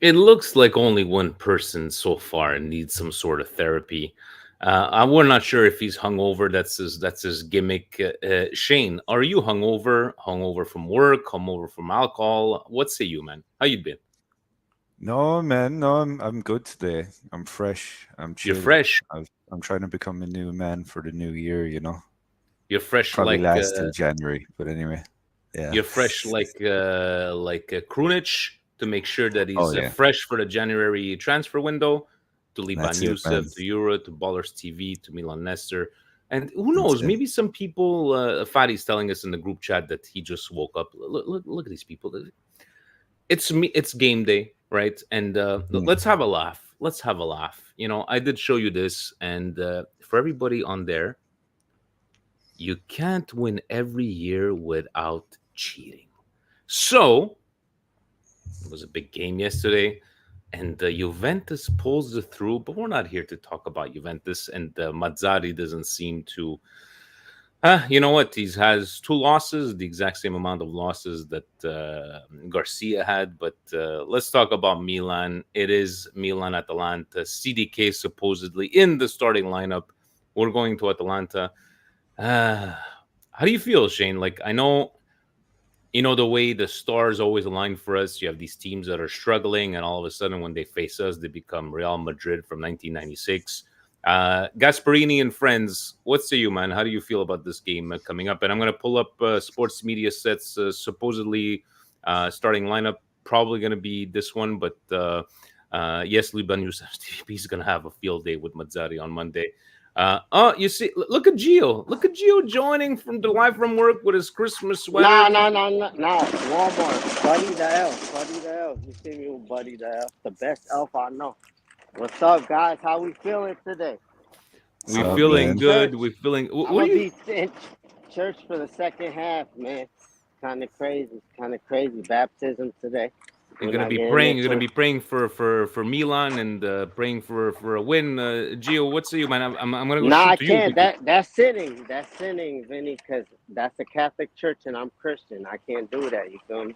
It looks like only one person so far needs some sort of therapy. We're not sure if he's hungover. That's his gimmick. Shane, are you hungover? Hungover from work? Hungover from alcohol? What say you, man? How you been? No, man, no, I'm good today. I'm fresh. I'm You're chill. fresh. I'm trying to become a new man for the new year. You're fresh Probably like last till January, but anyway, yeah. you're fresh like Krunic to make sure that Oh he's yeah, fresh for the January transfer window. To Liban that's it, Youssef, man. to Euro, to Ballers TV, to Milan Nestor. And who That's knows, it. maybe some people, Fadi's telling us in the group chat that he just woke up. Look at these people. It's me. It's game day, right? And Mm. let's have a laugh. Let's have a laugh. I did show you this, and for everybody on there, you can't win every year without cheating. So it was a big game yesterday, and Juventus pulls it through. But we're not here to talk about Juventus, and Mazzari doesn't seem to. You know what? He has two losses, the exact same amount of losses that Garcia had. But let's talk about Milan. It is Milan Atalanta. CDK supposedly in the starting lineup. We're going to Atalanta. Uh, how do you feel, Shane? Like, I know the way the stars always align for us. You have these teams that are struggling, and all of a sudden, when they face us, they become Real Madrid from 1996. Gasperini and friends, what say you, man? How do you feel about this game coming up? And I'm going to pull up sports media sets, supposedly starting lineup. Probably going to be this one, but yes, Liban Youssef is going to have a field day with Mazzari on Monday. Oh, you see, look at Gio. Look at Gio joining from the live from work with his Christmas sweater. Nah, nah, nah, nah, nah. Walmart. Buddy the Elf. Buddy the Elf. You see me with Buddy the Elf. The best elf I know. What's up, guys? How we feeling today? What's We I'm gonna up, be in feeling man? good. church. We feeling. I'm What are gonna you? be in church for the second half, man. Kind of crazy. Kind of crazy. Baptism today. You're We're gonna not be getting praying. You're gonna into. be praying for Milan and praying for a win. Gio, what say you, man? I'm gonna go Nah, shoot I to you can't. because That's sinning. That's sinning, Vinny, because that's a Catholic church and I'm Christian. I can't do that. You feel me?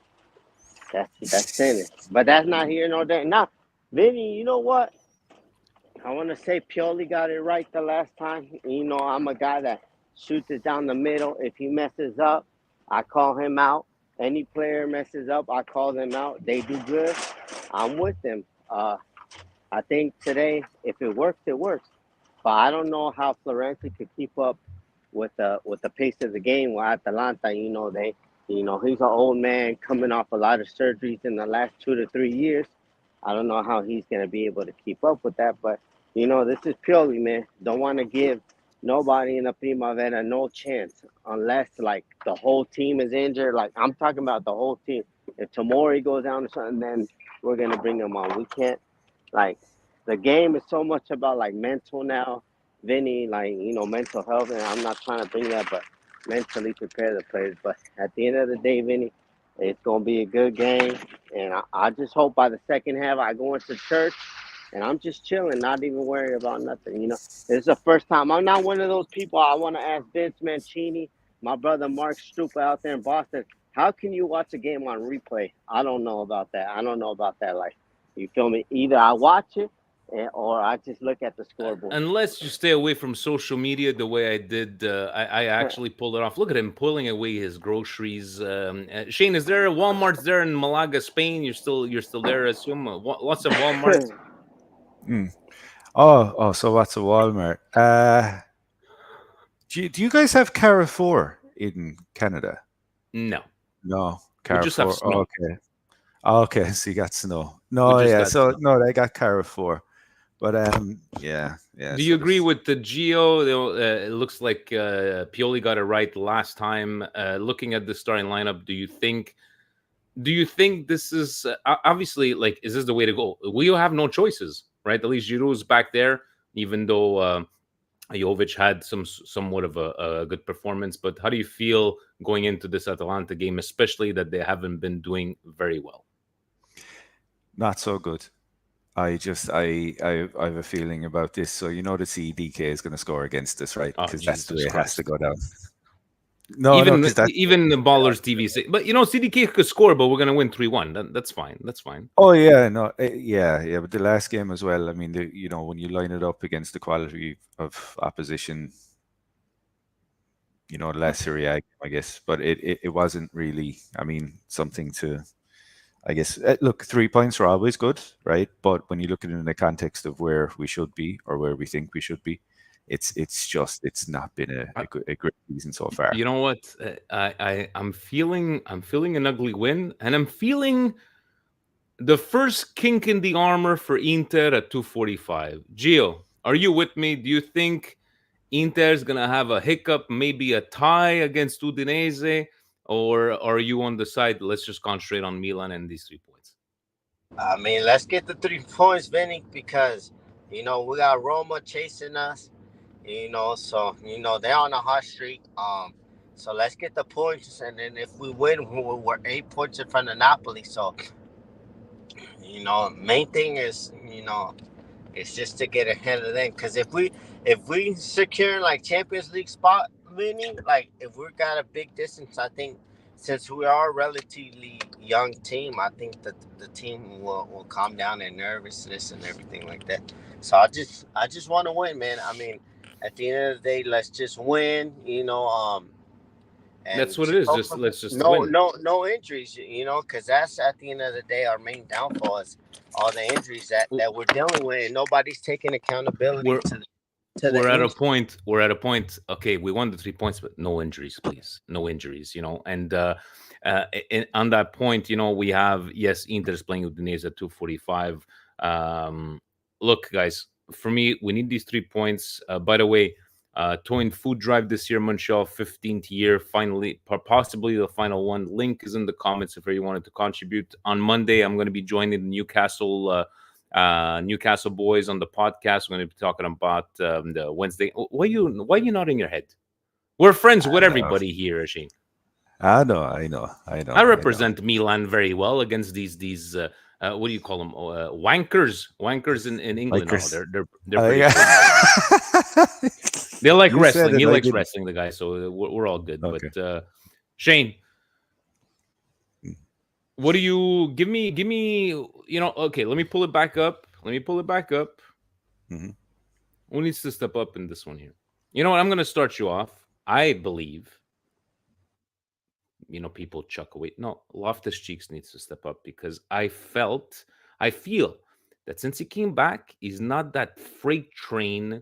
That's sinning. But that's not here nor there. Now, Vinny, you know what? I want to say Pioli got it right the last time. I'm a guy that shoots it down the middle. If he messes up, I call him out. Any player messes up, I call them out. They do good, I'm with them. I think today, if it works, it works. But I don't know how Florenzi could keep up with the pace of the game. With Atalanta, he's an old man coming off a lot of surgeries in the last 2 to 3 years. I don't know how he's gonna be able to keep up with that. But this is purely, man. Don't want to give nobody in the Primavera no chance unless like the whole team is injured. Like I'm talking about the whole team. If Tamori goes down or something, then we're gonna bring him on. We can't like the game is so much about like mental now, Vinny, like mental health, and I'm not trying to bring that, but mentally prepare the players. But at the end of the day, Vinny, it's gonna be a good game, and I just hope by the second half I go into church and I'm just chilling, not even worried about nothing. This is the first time. I'm not one of those people. I want to ask Vince Mancini, my brother Mark Strupa out there in Boston. How can you watch a game on replay? I don't know about that. I don't know about that. Like, you feel me? Either I watch it or I just look at the scoreboard. unless you stay away from social media the way I did, I actually pulled it off. Look at him pulling away his groceries. Shane, is there a Walmart's there in Malaga, Spain? You're still there, I assume. Lots of Walmarts. Mm. Oh, so what's a Walmart? Do you guys have Carrefour in Canada? No, No, we just have Carrefour. Oh, snow. okay. Okay, so you got snow. We No, just yeah. got So snow. no, they got Carrefour. But yeah. Do you So agree this, with the Geo? It looks like Pioli got it right last time. Looking at the starting lineup, do you think this is obviously like is this the way to go? We have no choices, right? At least Giroud's back there, even though Jovic had somewhat of a good performance. But how do you feel going into this Atalanta game, especially that they haven't been doing very well? not so good. I have a feeling about this. So the CDK is going to score against us, right? Oh, Because that's the way Jesus it has to Christ! go down. No, no, because Even that. even the Ballers TV say, but CDK could score, but we're gonna win 3-1. That's fine. That's fine. Oh yeah, no, yeah, yeah. But the last game as well. I mean, when you line it up against the quality of opposition, last Serie A, I guess. But it wasn't really. I mean, something to. I guess look, 3 points are always good, right? But when you look at it in the context of where we should be or where we think we should be, it's not been a great season so far. You know what? I'm feeling an ugly win, and I'm feeling the first kink in the armor for Inter at 245. Gio, are you with me? Do you think Inter's gonna have a hiccup, maybe a tie against Udinese, or are you on the side? Let's just concentrate on Milan and these 3 points. I mean, let's get the 3 points, Vinny, because we got Roma chasing us. So they're on a hot streak. So let's get the points, and then if we win, we're 8 points in front of Napoli. So main thing is it's just to get ahead of them. Because if we secure like Champions League spot, Vinny, like if we got a big distance, I think since we are a relatively young team, I think that the team will calm down their nervousness and everything like that. So I just want to win, man. I mean, at the end of the day, let's just win. That's And what it just is. hope Just let's just no win. no no injuries, because that's at the end of the day our main downfall is all the injuries that we're dealing with, and nobody's taking accountability We're to the we're at a injury. point. We're at a point. Okay, we won the 3 points, but no injuries, please. No injuries. And on that point, we have, yes, Inter's playing Udinese at 245. Look, guys, for me, we need these 3 points. By the way, towing food drive this year, Montreal 15th year, finally, possibly the final one. Link is in the comments if you wanted to contribute. On Monday, I'm going to be joining the Newcastle boys on the podcast. We're going to be talking about the Wednesday. Why are you nodding your head? We're friends I with know, everybody here, Shane. I know, I know, I I know, I know. represent Milan very well against these what do you call them? Wankers in Like England. Oh, Chris, they're pretty I, cool. They like you said wrestling. it, He I likes didn't. wrestling, the guy. So we're all good. But Okay. Shane, what do you give me? Give me. Okay. Let me pull it back up. Let me pull it back up. Hmm. Who needs to step up in this one here? You know what? I'm going to start you off. I believe, people chuck away. No, Loftus Cheeks needs to step up because I feel that since he came back, he's not that freight train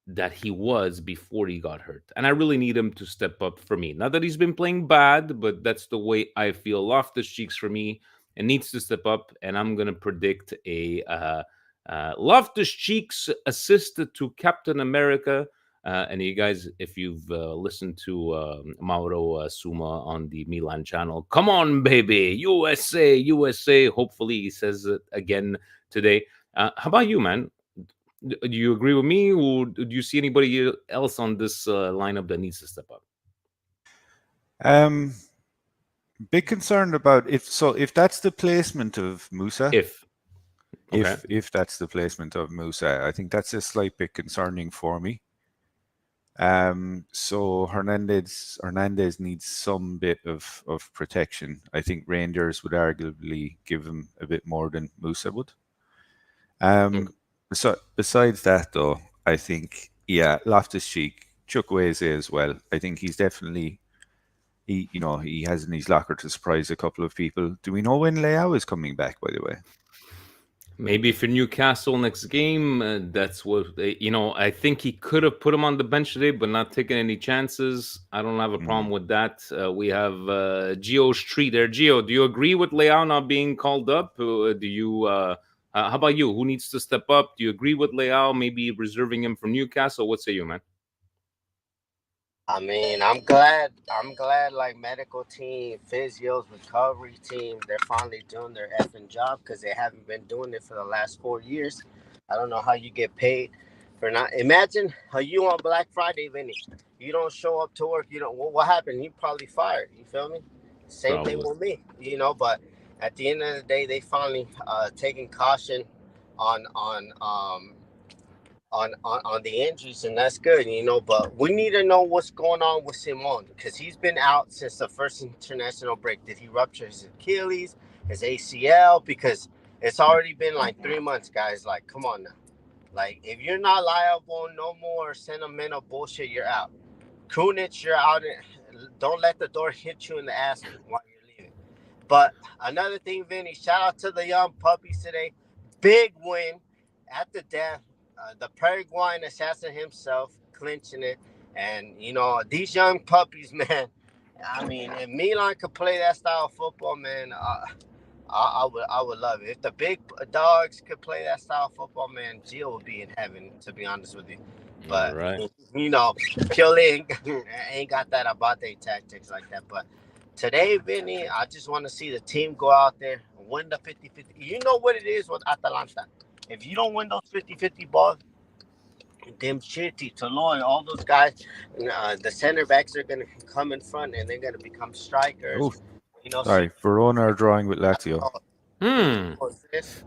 that he was before he got hurt. And I really need him to step up for me. Not that he's been playing bad, but that's the way I feel. Loftus Cheeks for me and needs to step up. And I'm going to predict a Loftus Cheeks assist to Captain America. And you guys, if you've listened to Mauro Suma on the Milan channel, come on, baby, USA, USA. Hopefully, he says it again today. How about you, man? Do you agree with me, or do you see anybody else on this lineup that needs to step up? Um, Big concerned about if that's the placement of Musa, If okay, if that's the placement of Musa, I think that's a slight bit concerning for me. So Hernandez needs some bit of protection. I think Rangers would arguably give him a bit more than Musa would. okay. So besides that, though, I think yeah, Loftus Cheek, Chukwueze as well. I think he's definitely he has in his locker to surprise a couple of people. Do we know when Leao is coming back? By the way. Maybe for Newcastle next game, that's what I think he could have put him on the bench today, but not taking any chances. I don't have a Mm. problem with that. We have Geo Street there. Geo, do you agree with Leao not being called up? Do you? How about you? Who needs to step up? Do you agree with Leao? Maybe reserving him for Newcastle. What say you, man? I mean, I'm glad like medical team, physios, recovery team, they're finally doing their effing job because they haven't been doing it for the last 4 years. I don't know how you get paid for not. Imagine how you on Black Friday, Vinny. You don't show up to work. You don't. What happened? You probably fired. You feel me? Same thing Probably. with me. But at the end of the day, they finally taking caution on on the injuries, and that's good, you know. But we need to know what's going on with Simon because he's been out since the first international break. Did he rupture his Achilles, his ACL? Because it's already been like 3 months, guys. Like, come on now. Like, if you're not liable, no more sentimental bullshit. You're out. Kunich, you're out. Don't let the door hit you in the ass while you're leaving. But another thing, Vinny, shout out to the young puppies today. Big win at the death. The Paraguayan assassin himself clinching it. And, you know, these young puppies, man, I mean, if Milan could play that style of football, man, I would love it. If the big dogs could play that style of football, man, Gio would be in heaven, to be honest with you. All But, right. you know, Pioli ain't got that Abate tactics like that. But today, Vinny, I just want to see the team go out there and win the 50-50. You know what it is with Atalanta. If you don't win those 50-50 balls, them Shitty, Toloy, all those guys, the center backs are going to come in front and they're going to become strikers. Oh, You know, see, sorry. Verona are drawing with Lazio. Hmm. this.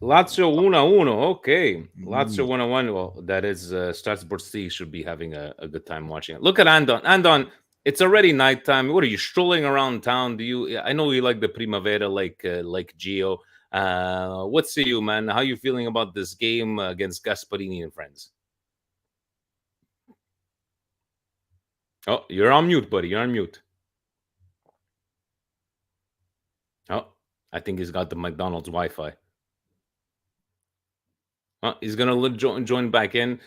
Lazio 1-1. Okay. Lazio Mm. 1-1. Well, that is Strasbourg City should be having a good time watching it. Look at Andon. Andon, it's already nighttime. What are you strolling around town? Do you? I know you like the Primavera, like Gio. What say you, man? How you feeling about this game against Gasperini and friends? Oh, you're on mute, buddy. You're on mute. Oh, I think he's got the McDonald's Wi-Fi. He's gonna join back in.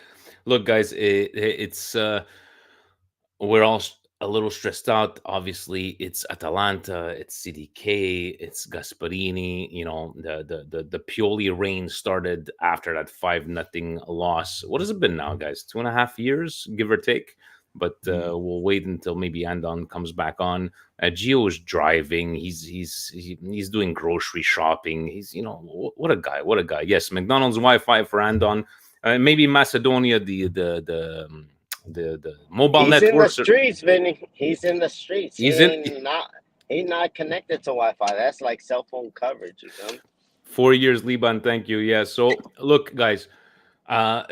Look, guys, it's we're all a little stressed out. Obviously, it's Atalanta, it's CDK, it's Gasperini. You know, the Pioli reign started after that 5-0 loss. What has it been now, guys? 2.5 years, give or take. But Mm. we'll wait until maybe Andon comes back on. Gio is driving. He's doing grocery shopping. He's what a guy. What a guy. Yes, McDonald's Wi-Fi for Andon. Maybe Macedonia. The mobile He's in the networks are. streets, Vinny. He's in the streets. He He's in ain't not. He's not connected to Wi-Fi. That's like cell phone coverage. You feel me? 4 years, Liban. Thank you. Yeah. So look, guys.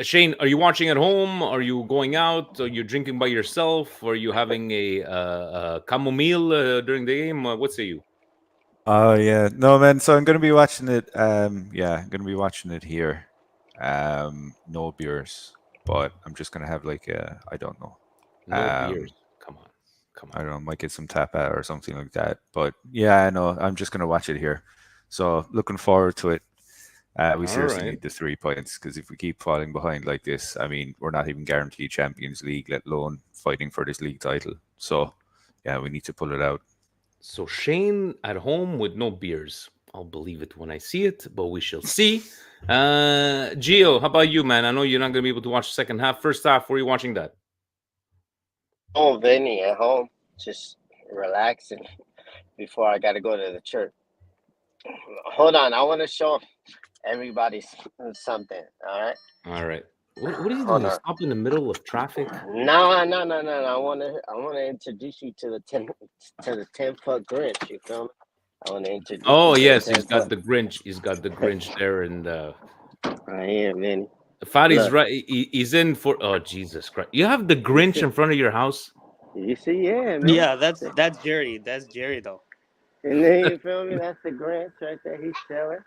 Shane, are you watching at home? Are you going out? Are you drinking by yourself? Are you having a chamomile during the game? What say you? Oh yeah, no man. So I'm gonna be watching it. Yeah, I'm gonna be watching it here. No beers, but I'm just gonna have like I don't know. No beers. Um, Come on. Come I on. don't know, might get some tapa or something like that. But yeah, I know. I'm just gonna watch it here. So looking forward to it. We All seriously right. need the 3 points because if we keep falling behind like this, I mean, we're not even guaranteed Champions League, let alone fighting for this league title. So yeah, we need to pull it out. So Shane at home with no beers. I'll believe it when I see it, but we shall see. Gio, how about you, man? I know you're not gonna be able to watch the second half. First half, where are you watching that? Oh, Vinny at home, just relaxing before I got to go to the church. Hold on, I want to show everybody something. All right, All right. What are you doing? hold You on. stop in the middle of traffic? No, no, no, no, no. I wanna introduce you to the 10 foot Grinch. You feel me? I want to introduce you Oh to the yes, 10 he's got foot the Grinch. He's got the Grinch there, and right here, Vinny. Fadi's Look, right. He's in for. Oh Jesus Christ! You have the you Grinch see, in front of your house. you see, yeah, man. Yeah, that's Jerry. That's Jerry though. And then you feel me? That's the Grinch right there. He's chilling.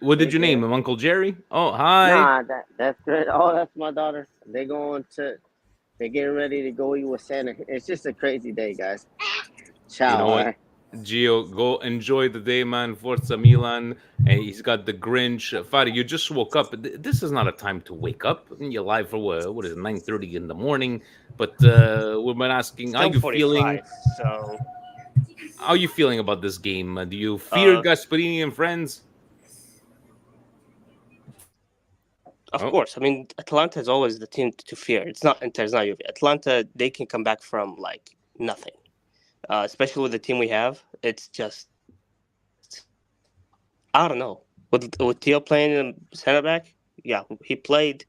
What did He's you name good. him? Uncle Jerry? Oh hi. Nah, that's good. Oh, that's my daughter. They're getting ready to go eat with Santa. It's just a crazy day, guys. You Ciao. know All what? right. Gio, go enjoy the day, man. Forza Milan. And he's got the Grinch. Fadi, you just woke up. This is not a time to wake up. You're live for what is it, 9:30 in the morning? But we've been asking, It's how you feeling? 10:45. So, How you feeling about this game? Do you fear uh, Gasperini and friends? of Oh, course, I mean Atalanta is always the team to fear. It's not Inter, it's not Juve. Atalanta, they can come back from like nothing. Especially with the team we have, it's just I don't know. With Theo playing in center back, yeah, he played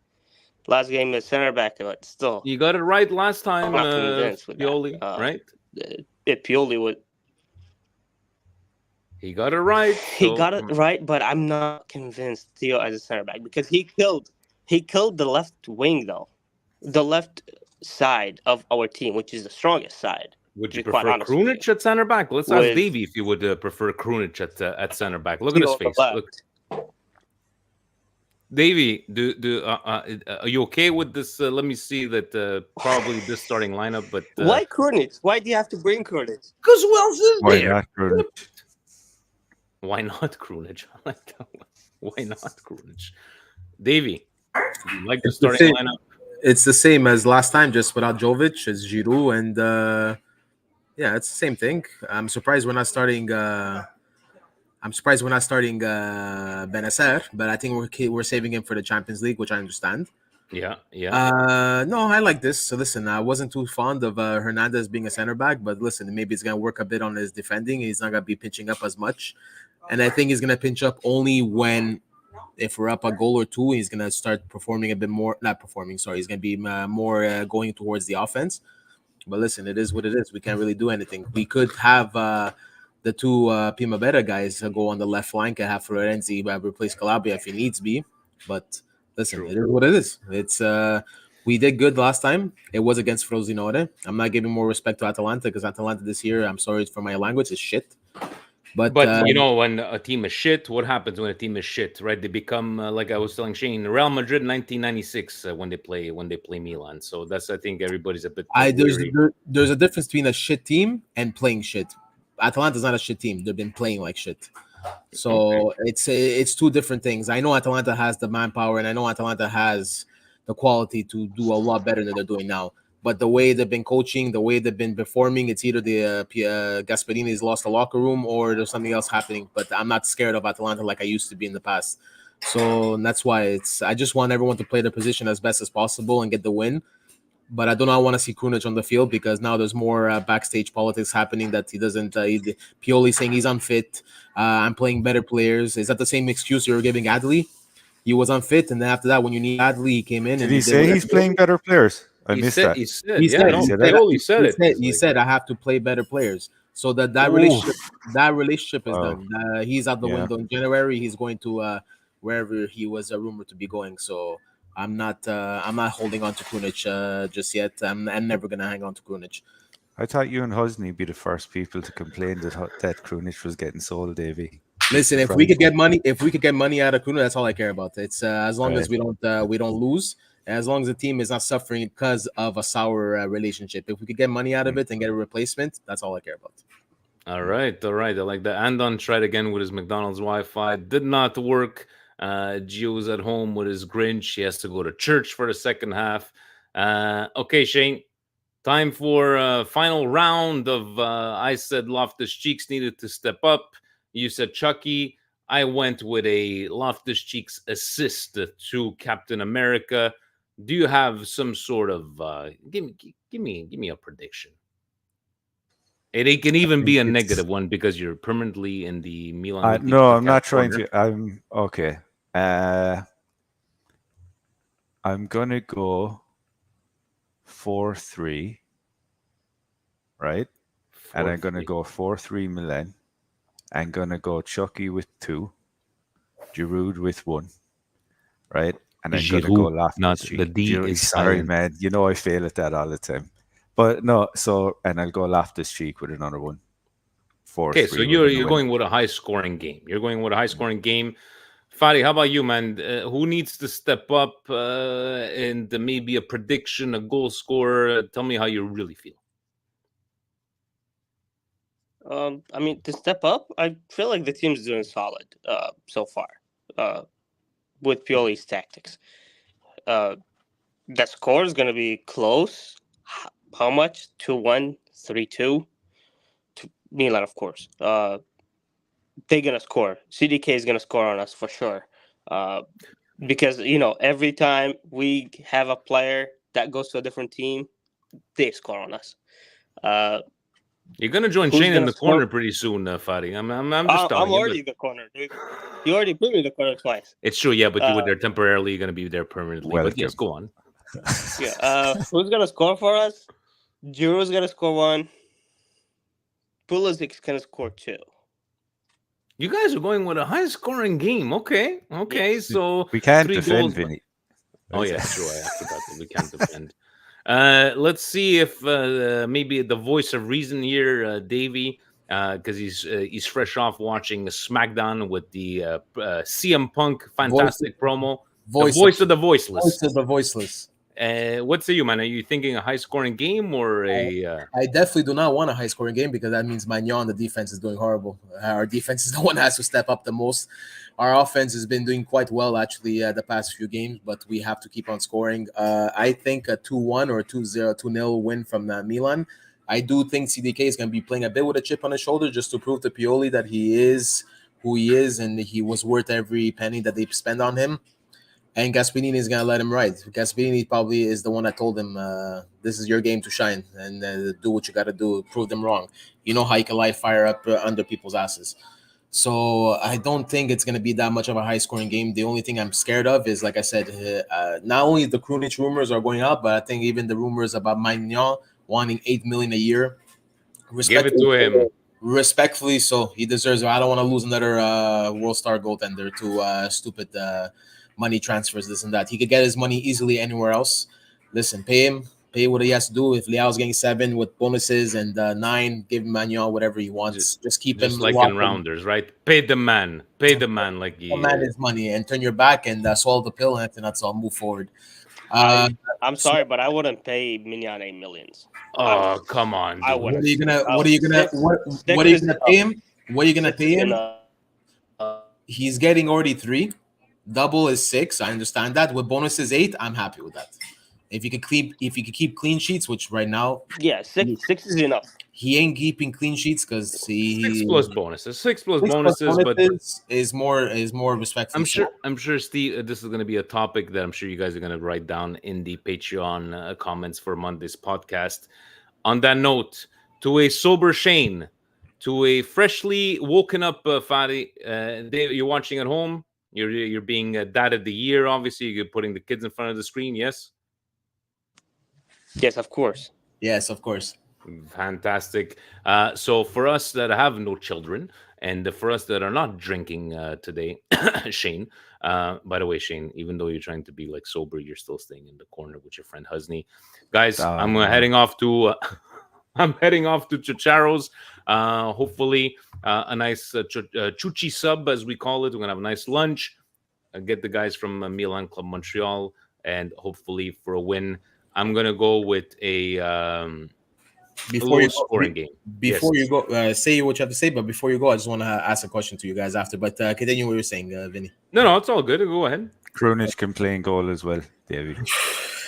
last game as center back, but still you got it right last I'm time, not convinced with that. Pioli, right? It Pioli would He got it right. he So got it right, but I'm not convinced Theo as a center back because he He killed the left wing, though. The left side of our team, which is the strongest side, Would to you be quite prefer honest with you, Krunic at center back? Let's ask with Davey if you would prefer Krunic at center back. Look at Theo his on the face. Look, left. Davey, are you okay with this? Let me see that probably this starting lineup, but Why Krunic? Why do you have to bring Krunic? because who else is Why there? not, Grunic? Why not Krunic? I like that one. Why not Krunic? Davey, do you like the It's the starting same. lineup? It's the same as last time, just without Jovic. It's Giroud, and yeah, it's the same thing. I'm surprised we're not starting. Benacer, but I think we're saving him for the Champions League, which I understand. Yeah, yeah. No, I like this. So listen, I wasn't too fond of Hernandez being a center back, but listen, maybe it's gonna work a bit on his defending. He's not gonna be pinching up as much, and I think he's gonna pinch up only when, if we're up a goal or two, he's gonna start performing a bit more. Not performing, sorry. He's gonna be more going towards the offense. But listen, it is what it is. We can't really do anything. We could have the two Primavera guys go on the left flank and have Florenzi replace Calabria if he needs be. But listen, True. it is what it is. It's we did good last time. It was against Frosinone. I'm not giving more respect to Atalanta because Atalanta this year, I'm sorry for my language, is shit. But you know, when a team is shit, what happens when a team is shit, right? They become like I was telling Shane, Real Madrid 1996 when they play Milan. So that's, I think everybody's a bit weary. there's a difference between a shit team and playing shit. Atalanta's not a shit team. They've been playing like shit. So it's two different things. I know Atalanta has the manpower, and I know Atalanta has the quality to do a lot better than they're doing now. But the way they've been coaching, the way they've been performing, it's either the Gasperini's lost the locker room or there's something else happening. But I'm not scared of Atalanta like I used to be in the past. So that's why I just want everyone to play their position as best as possible and get the win. But I do not want to see Krunic on the field because now there's more backstage politics happening that he doesn't. Pioli saying he's unfit. I'm playing better players. Is that the same excuse you're giving Adli? He was unfit, and then after that, when you need Adli, he came in. Did and he say he's playing better players? I missed that. He said, He yeah, said, no, he said, Pioli said it. he He's said, like, I have to play better players. So that Oof. relationship is Wow. done. He's out the Yeah. window in January. He's going to wherever he was rumored to be going. So I'm not holding on to Krunic just yet. I'm never gonna hang on to Krunic. I thought you and Hosni be the first people to complain that Krunic was getting sold, Davey. Listen, if we could get money out of Krunic, that's all I care about. It's as long as we don't lose. As long as the team is not suffering because of a sour relationship. If we could get money out of it and get a replacement, that's all I care about. all right. I like that. Andon tried again with his McDonald's Wi-Fi. Did not work. Gio's at home with his Grinch. He has to go to church for the second half. Okay, Shane. Time for final round of I said Loftus-Cheeks needed to step up. You said Chucky. I went with a Loftus-Cheeks assist to Captain America. Do you have some sort of give me a prediction? It can even be a negative one because you're permanently in the Milan. No, I'm not trying to. I'm okay. I'm gonna go 4-3, right? And I'm gonna go 4-3 Milan. I'm gonna go Chucky with 2, Giroud with 1, right? And I'm gonna go Loftus-Cheeks. The D is sorry, silent. man. You know I fail at that all the time. But no, and I'll go Loftus-Cheeks with another one. 4-3. Okay, so you're going with a high scoring game. You're going with a high scoring game. Fadi, how about you, man? Who needs to step up and maybe a prediction, a goal scorer? Tell me how you really feel. I mean, to step up, I feel like the team's doing solid so far with Pioli's tactics. The score is going to be close. How much? 2-1, 3-2 to Milan, of course. They're going to score. CDK is going to score on us for sure. Because, every time we have a player that goes to a different team, they score on us. You're going to join Shane in the corner pretty soon, Fadi. I'm just telling you. I'm already in the corner, dude. You already put me in the corner twice. It's true, yeah, but you were there temporarily. You're going to be there permanently. But yes, go on. Yeah. Who's going to score for us? Giroud's going to score 1. Pulisic's going to score 2. You guys are going with a high-scoring game. Okay. Yes. So we can't 3 defend, goals. Vinny. Oh yeah, true. I forgot that we can't defend. Let's see if maybe the voice of reason here, Davey, because he's fresh off watching SmackDown with the CM Punk Voice, fantastic promo, the voice, voice of the voice voiceless. of the voiceless. What say you, man? Are you thinking a high scoring game or a? I definitely do not want a high scoring game because that means Magnon, the defense, is doing horrible. Our defense is the one that has to step up the most. Our offense has been doing quite well actually the past few games, but we have to keep on scoring. I think a 2-1 or 2-0, 2-0 win from Milan. I do think CDK is going to be playing a bit with a chip on his shoulder just to prove to Pioli that he is who he is and he was worth every penny that they spend on him. And Gasperini is going to let him ride. Gasperini probably is the one that told him, this is your game to shine and do what you got to do, prove them wrong. You know how you can light fire up under people's asses. So I don't think it's going to be that much of a high-scoring game. The only thing I'm scared of is, like I said, not only the Krunic rumors are going out, but I think even the rumors about Magnon wanting $8 million a year. Give it to him. Respectfully, so he deserves it. I don't want to lose another World Star goaltender to stupid money transfers, this and that. He could get his money easily anywhere else. Listen, pay what he has to do. If Leao's getting 7 with bonuses and 9, give Magnon whatever he wants. Just keep him like in rounders, right? Pay the man like the man his money and turn your back and swallow the pill, and that's all. Move forward. I'm sorry, but I wouldn't pay Mignon $8 million. Oh, come on! Dude. I What wouldn't. are you gonna pay him? What are you gonna pay him? He's getting already 3. Double is 6. I understand that. With bonuses 8, I'm happy with that. If you could keep clean sheets, which right now, yeah, 6 is enough. He ain't keeping clean sheets because he 6 plus bonuses. 6 plus bonuses, but is more respectful. I'm sure, Steve. This is going to be a topic that I'm sure you guys are going to write down in the Patreon comments for Monday's podcast. On that note, to a sober Shane, to a freshly woken up Fadi, you're watching at home. You're being dad of the year. Obviously, you're putting the kids in front of the screen. Yes. Yes, of course. Yes, of course. Fantastic. So for us that have no children, and for us that are not drinking today, Shane. By the way, Shane, even though you're trying to be like sober, you're still staying in the corner with your friend Husney. Guys, I'm heading off to. I'm heading off to Chicharo's. Hopefully, a nice chuchi sub, as we call it. We're gonna have a nice lunch. Get the guys from Milan Club Montreal, and hopefully for a win. I'm gonna go with a scoring game. Before you go, say what you have to say. But before you go, I just want to ask a question to you guys after. But continue what you're saying, Vinny. No, it's all good. Go ahead. Krunic can play in goal as well, David.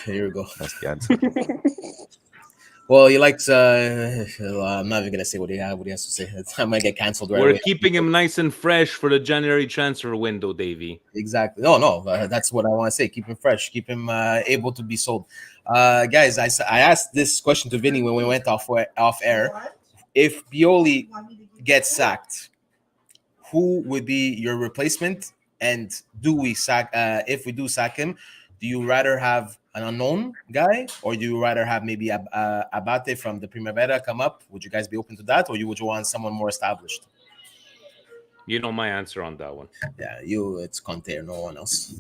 Here we go. That's the answer. Well, he likes. I'm not even gonna say what he has to say. I might get canceled. Right We're away. keeping him nice and fresh for the January transfer window, Davey. Exactly. No. That's what I want to say. Keep him fresh. Keep him able to be sold. Guys, I asked this question to Vinny when we went off air. If Pioli gets sacked, who would be your replacement? And do we sack? If we do sack him, do you rather have an unknown guy, or do you rather have maybe Abate from the Primavera come up? Would you guys be open to that, or would you want someone more established? You know my answer on that one. Yeah, it's Conte or no one else.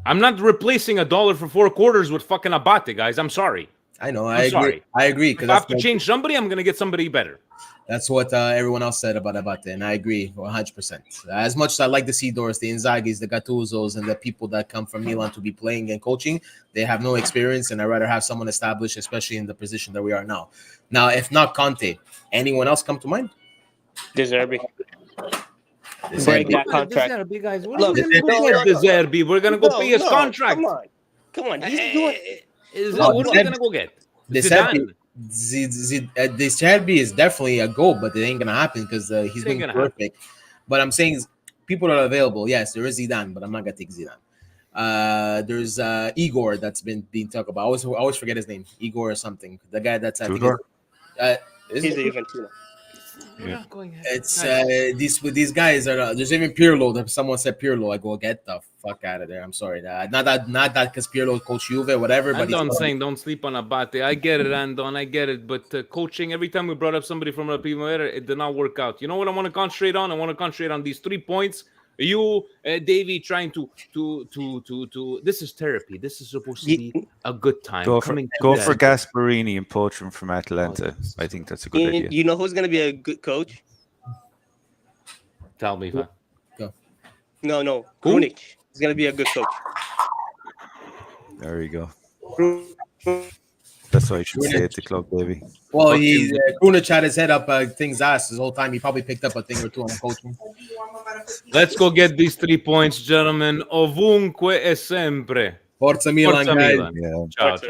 I'm not replacing $1 for 4 quarters with fucking Abate, guys. I'm sorry. I know. I'm sorry. I agree. If I have to change somebody, I'm going to get somebody better. That's what everyone else said about Abate, and I agree 100%. As much as I like the Seedorfs, the Inzagis, the Gattusos, and the people that come from Milan to be playing and coaching, they have no experience, and I'd rather have someone established, especially in the position that we are now. Now, if not Conte, anyone else come to mind? De Zerbi. Break that contract. De Zerbi, guys. What are we going to do with De Zerbi? We're going to go pay his contract. Come on. He's doing. What are we going to go get? Zidane. De Zerbi is definitely a goal, but it ain't gonna happen because he's being perfect. But I'm saying people are available. Yes, there is Zidane, but I'm not gonna take Zidane. There's Igor that's been being talked about. I always forget his name. Igor or something. The guy that's he's a Juventino. Yeah. It's these guys are. There's even Pirlo. If someone said Pirlo, I go get the fuck out of there. I'm sorry. Not that because Pirlo coach Juve, whatever. But I'm saying don't sleep on Abate. I get it, Andon. I get it. But coaching, every time we brought up somebody from La Primavera, it did not work out. You know what I want to concentrate on? I want to concentrate on these 3 points You, Davey, trying to. This is therapy. This is supposed to be a good time. Go for Coming go for together. Gasperini and poach him from Atalanta. this I is think that's a good idea. You know who's gonna be a good coach? Tell me, Van. No, Who? Krunic is gonna be a good coach. There you go. That's what I should say at the club, baby. Well, he Krunic had his head up things ass his whole time. He probably picked up a thing or two on coaching. Let's go get these 3 points, gentlemen. Ovunque e sempre. Forza Milan, Forza guys. Milan. Yeah. Ciao, ciao.